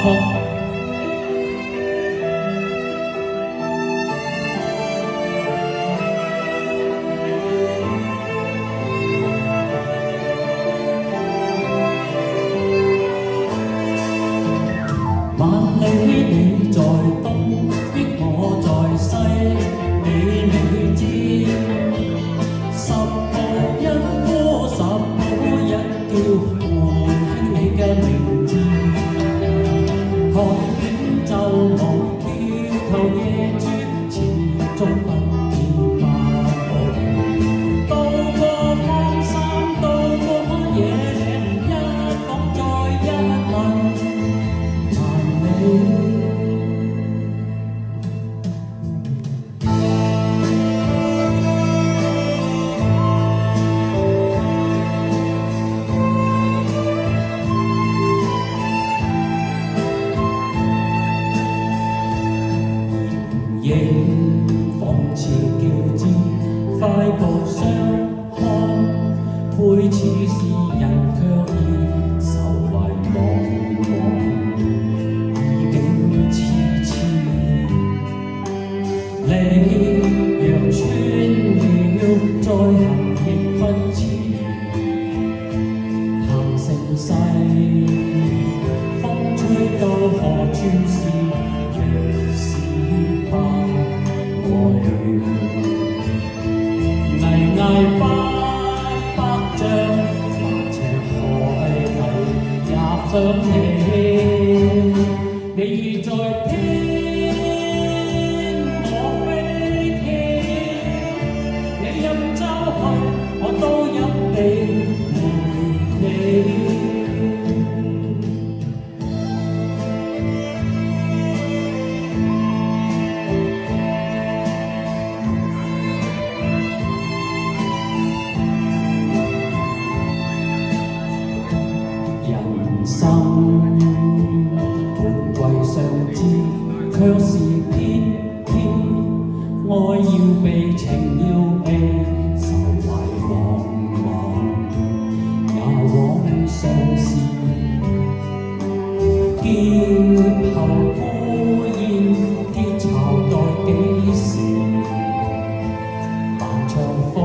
萬里你在東，憶我在西，你知。十步一呼，十步一叫，喚起你嘅名字。看遠就望，跳頭野豬，始終不見不可見。渡過荒山，渡過野嶺，一講再一問。影仿似叫知，快步相看，配似是人卻已愁懷茫茫，意境痴痴。你若穿了，再行亦不遲。行盛世，風吹到何處是？若是不愛，危危百丈，萬尺海底也想你。你已在天，我飛天，你任走去，我都一定陪你。人生半季相知，卻是偏偏愛要被情要被，愁懷茫茫也枉相思。劫後孤燕，結巢待幾時？漫長風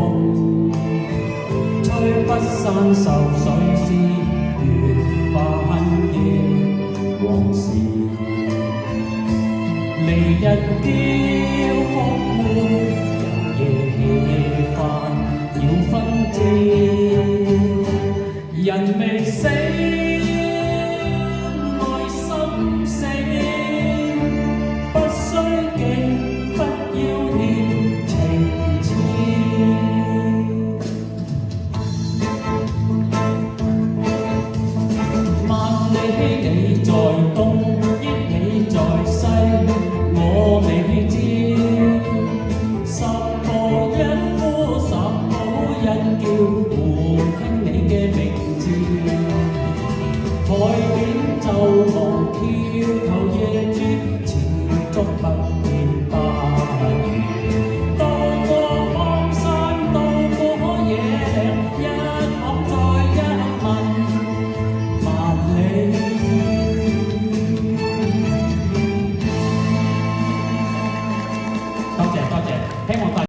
吹不散愁緒絲。越翻夜往事，離日嬌風悶，夜飯要分借。人未死，愛心死，不需記，不要念情痴。你在東，憶你在西，我未知。十步一呼，十步一叫，喚起你嘅名字。海邊就望，跳頭野豬。